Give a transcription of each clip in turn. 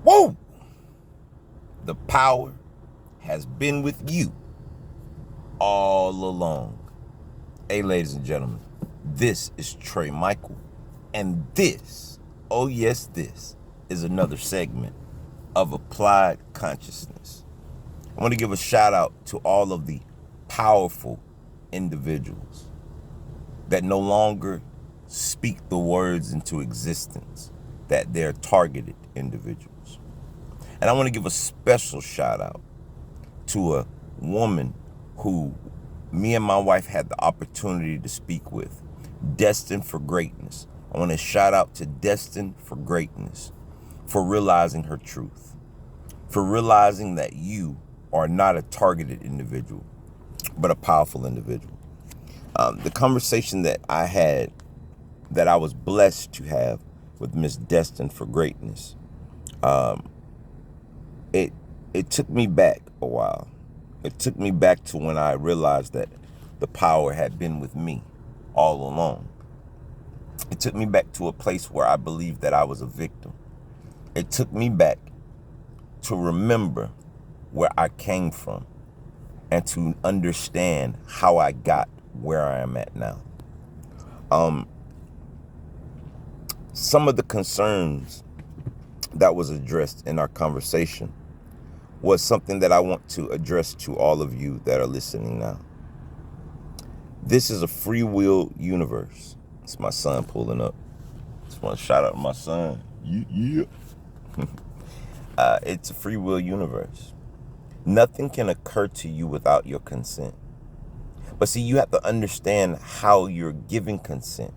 Woo! The power has been with you all along. Hey, ladies and gentlemen, this is Trey Michael, and this, oh yes, this is another segment of Applied Consciousness. I want to give a shout out to all of the powerful individuals that no longer speak the words into existence, that they're targeted individuals. And I want to give a special shout out to a woman who me and my wife had the opportunity to speak with, Destined for Greatness. I want to shout out to Destined for Greatness for realizing her truth, for realizing that you are not a targeted individual, but a powerful individual. The conversation that I had, that I was blessed to have with Miss Destined for Greatness, it took me back a while. It took me back to when I realized that the power had been with me all along. It took me back to a place where I believed that I was a victim. It took me back to remember where I came from and to understand how I got where I am at now. Some of the concerns that was addressed in our conversation was something that I want to address to all of you that are listening now. This is a free will universe. It's my son pulling up. Just want to shout out to my son. Yeah. It's a free will universe. Nothing can occur to you without your consent. But see, you have to understand how you're giving consent.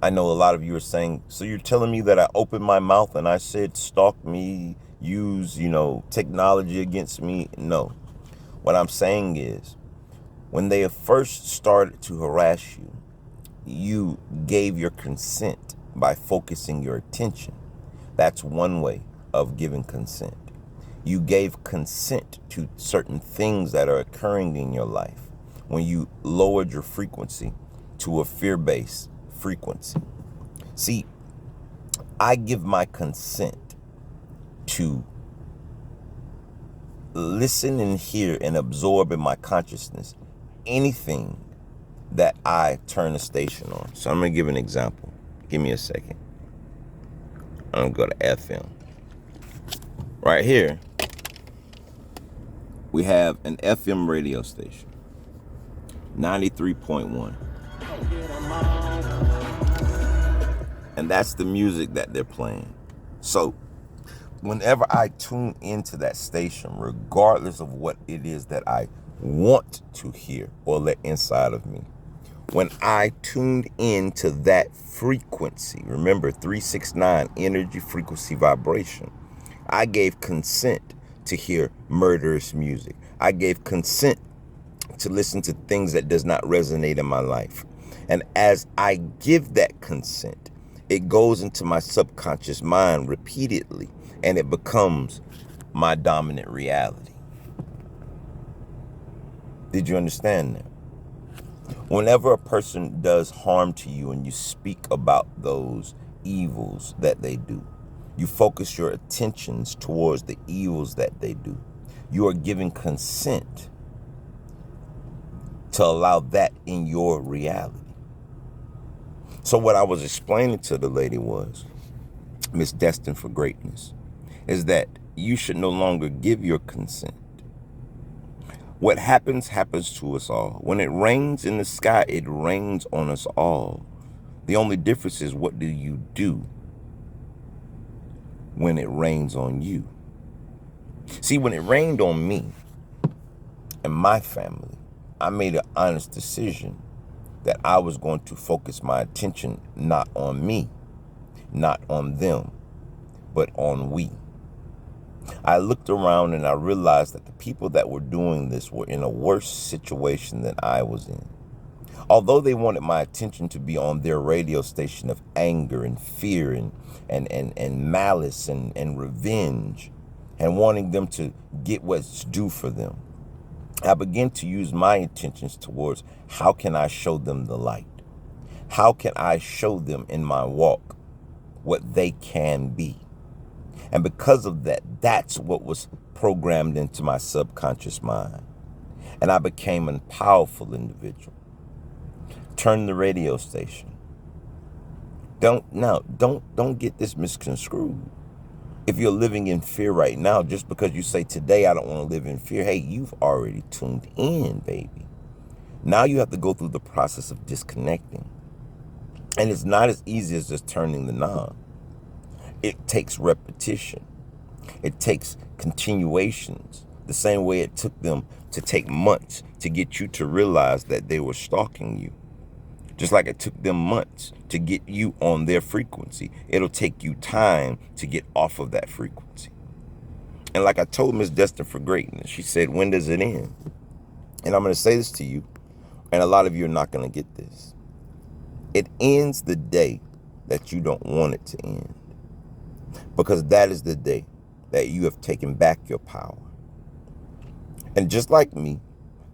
I know a lot of you are saying, so you're telling me that I opened my mouth and I said, stalk me, use, technology against me? No. What I'm saying is, when they first started to harass you, you gave your consent by focusing your attention. That's one way of giving consent. You gave consent to certain things that are occurring in your life when you lowered your frequency to a fear-based frequency. See, I give my consent to listen and hear and absorb in my consciousness anything that I turn the station on. So I'm going to give an example. Give me a second. I'm going to go to FM. Right here, we have an FM radio station, 93.1. And that's the music that they're playing. So whenever I tune into that station, regardless of what it is that I want to hear or let inside of me, when I tuned into that frequency, remember 369, energy, frequency, vibration, I gave consent to hear murderous music. I gave consent to listen to things that does not resonate in my life. And as I give that consent, it goes into my subconscious mind repeatedly, and it becomes my dominant reality. Did you understand that? Whenever a person does harm to you and you speak about those evils that they do, you focus your attentions towards the evils that they do. You are giving consent to allow that in your reality. So what I was explaining to the lady was, Miss Destined for Greatness, is that you should no longer give your consent. What happens to us all. When it rains in the sky, it rains on us all. The only difference is, what do you do when it rains on you? See, when it rained on me and my family, I made an honest decision that I was going to focus my attention not on me, not on them, but on we. I looked around and I realized that the people that were doing this were in a worse situation than I was in. Although they wanted my attention to be on their radio station of anger and fear and malice and revenge, and wanting them to get what's due for them, I began to use my intentions towards, how can I show them the light? How can I show them in my walk what they can be? And because of that, that's what was programmed into my subconscious mind. And I became a powerful individual. Turn the radio station. Don't get this misconstrued. If you're living in fear right now, just because you say today I don't want to live in fear, hey, you've already tuned in, baby. Now you have to go through the process of disconnecting. And it's not as easy as just turning the knob. It takes repetition. It takes continuations. The same way it took them to take months to get you to realize that they were stalking you. Just like it took them months to get you on their frequency. It'll take you time to get off of that frequency. And like I told Miss Destined for Greatness, she said, when does it end? And I'm going to say this to you, and a lot of you are not going to get this. It ends the day that you don't want it to end. Because that is the day that you have taken back your power. And just like me,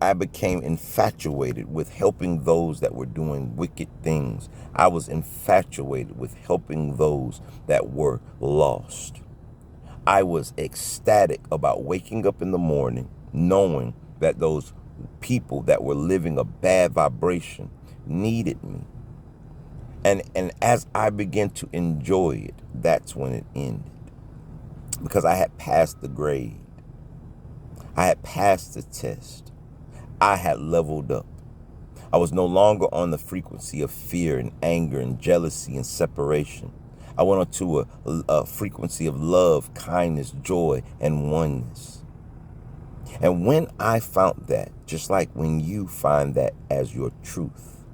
I became infatuated with helping those that were doing wicked things. I was infatuated with helping those that were lost. I was ecstatic about waking up in the morning knowing that those people that were living a bad vibration needed me. And as I began to enjoy it, that's when it ended. Because I had passed the grade. I had passed the test. I had leveled up. I was no longer on the frequency of fear and anger and jealousy and separation. I went on to a frequency of love, kindness, joy, and oneness. And when I found that, just like when you find that as your truth,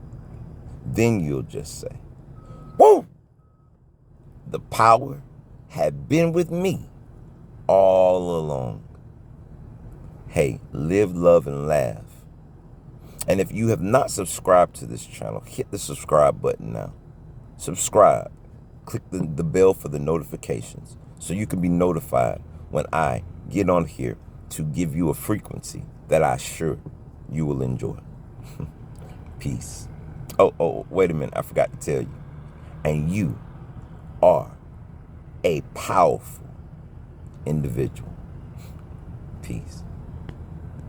then you'll just say, woo! The power had been with me all along. Hey, live, love, and laugh. And if you have not subscribed to this channel, hit the subscribe button now. Subscribe. Click the bell for the notifications so you can be notified when I get on here to give you a frequency that I'm sure you will enjoy. Peace. Oh, wait a minute. I forgot to tell you. And you are a powerful individual. Peace.